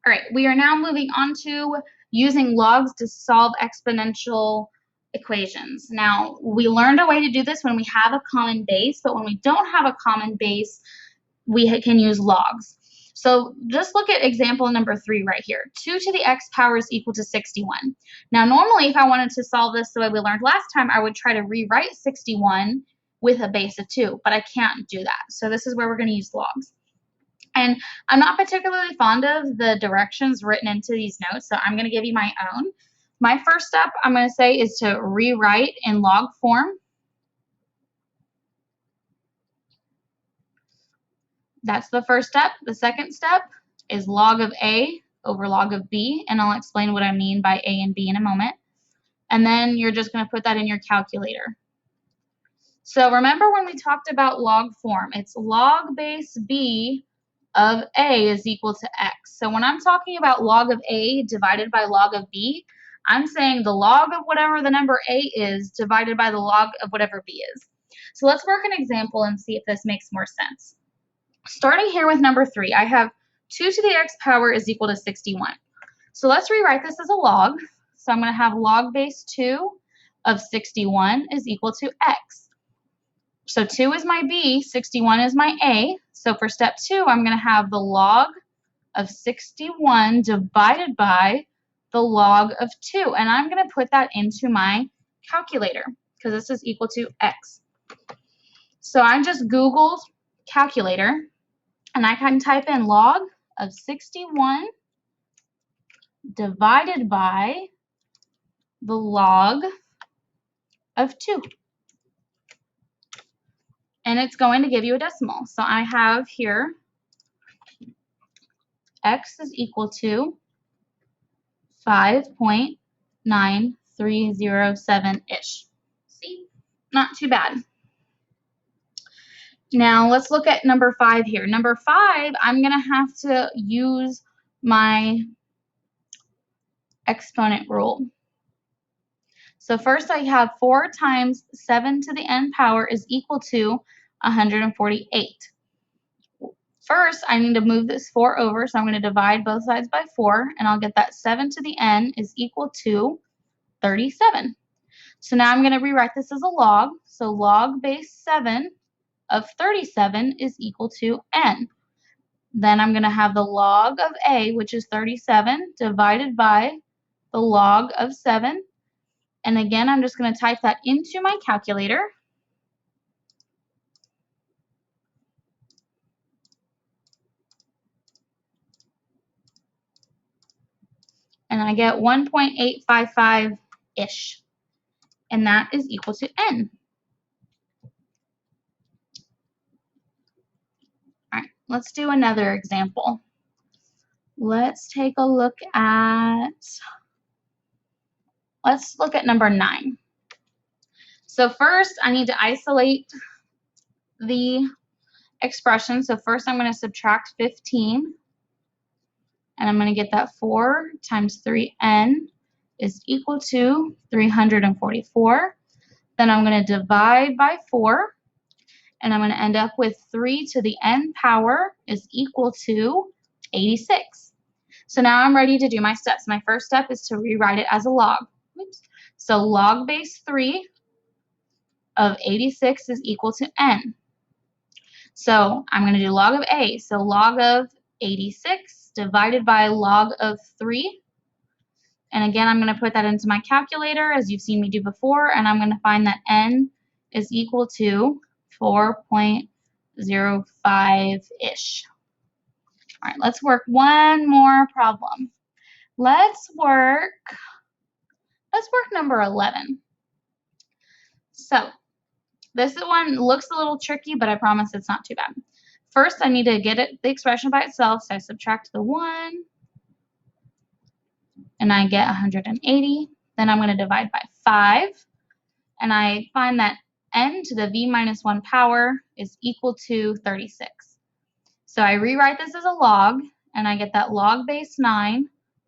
All right, we are now moving on to using logs to solve exponential equations. Now, we learned a way to do this when we have a common base, but when we don't have a common base, we can use logs. So just look at example number 3 right here. 2 to the x power is equal to 61. Now, normally, if I wanted to solve this the way we learned last time, I would try to rewrite 61 with a base of 2, but I can't do that. So this is where we're going to use logs. And I'm not particularly fond of the directions written into these notes, so I'm going to give you my own. My first step, I'm going to say, is to rewrite in log form. That's the first step. The second step is log of A over log of B, and I'll explain what I mean by A and B in a moment. And then you're just going to put that in your calculator. So remember when we talked about log form, it's log base B of A is equal to X. So when I'm talking about log of A divided by log of B, I'm saying the log of whatever the number A is divided by the log of whatever B is. So let's work an example and see if this makes more sense. Starting here with number 3, I have 2 to the x power is equal to 61. So let's rewrite this as a log. So I'm going to have log base 2 of 61 is equal to x. So 2 is my B, 61 is my A. So for step 2, I'm going to have the log of 61 divided by the log of 2. And I'm going to put that into my calculator because this is equal to x. So I just Googled calculator, and I can type in log of 61 divided by the log of 2. And it's going to give you a decimal. So I have here x is equal to 5.9307-ish. See? Not too bad. Now let's look at number 5 here. Number 5, I'm going to have to use my exponent rule. So first I have 4 times 7 to the n power is equal to 148. First, I need to move this 4 over, so I'm going to divide both sides by 4, and I'll get that 7 to the n is equal to 37. So now I'm going to rewrite this as a log. So log base 7 of 37 is equal to n. Then I'm going to have the log of A, which is 37, divided by the log of 7. And again, I'm just going to type that into my calculator. And I get 1.855-ish. And that is equal to n. All right, let's do another example. Let's take a look at number 9. So first, I need to isolate the expression. So first, I'm going to subtract 15. And I'm going to get that 4 times 3n is equal to 344. Then I'm going to divide by 4. And I'm going to end up with 3 to the n power is equal to 86. So now I'm ready to do my steps. My first step is to rewrite it as a log. Oops. So log base 3 of 86 is equal to n. So I'm going to do log of A. So log of 86 divided by log of 3. And again, I'm going to put that into my calculator as you've seen me do before, and I'm going to find that n is equal to 4.05-ish. All right, let's work one more problem. Let's work number 11. So this one looks a little tricky, but I promise it's not too bad. First, I need to get the expression by itself, so I subtract the 1, and I get 180. Then I'm going to divide by 5, and I find that n to the v minus 1 power is equal to 36. So I rewrite this as a log, and I get that log base 9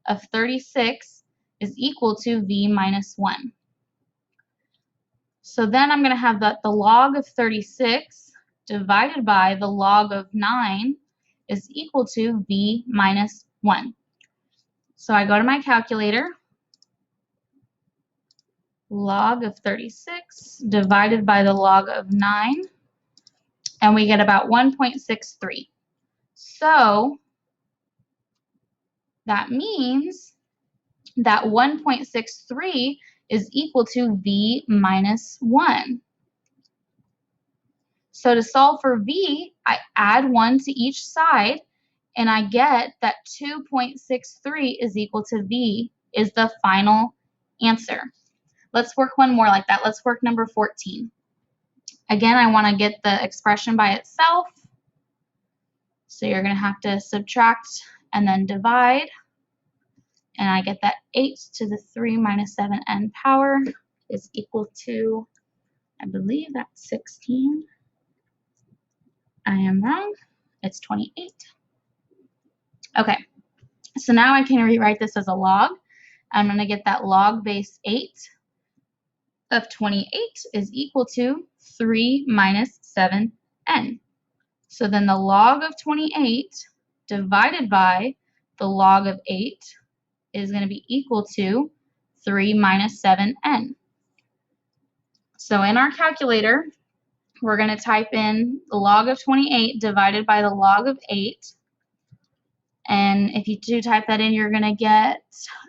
of 36 is equal to v minus 1. So then I'm going to have that the log of 36 divided by the log of 9 is equal to v minus 1. So I go to my calculator, log of 36 divided by the log of 9, and we get about 1.63. So that means that 1.63 is equal to v minus 1. So to solve for v, I add 1 to each side, and I get that 2.63 is equal to v is the final answer. Let's work one more like that. Let's work number 14. Again, I want to get the expression by itself. So you're going to have to subtract and then divide. And I get that 8 to the 3 minus 7n power is equal to, I believe that's 16. I am wrong. It's 28. Okay, so now I can rewrite this as a log. I'm going to get that log base 8 of 28 is equal to 3 minus 7n. So then the log of 28 divided by the log of 8 is going to be equal to 3 minus 7n. So in our calculator, we're going to type in the log of 28 divided by the log of 8. And if you do type that in, you're going to get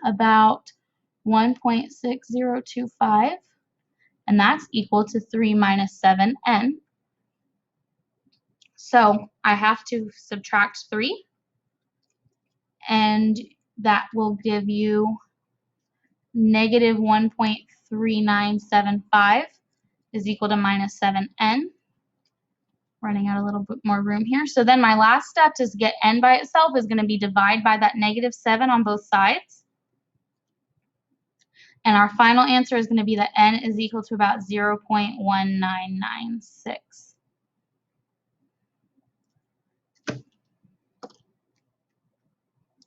about 1.6025. And that's equal to 3 minus 7n. So I have to subtract 3. And that will give you negative 1.3975 is equal to minus 7n. Running out a little bit more room here. So then my last step to get n by itself is going to be divide by that negative 7 on both sides. And our final answer is going to be that n is equal to about 0.1996.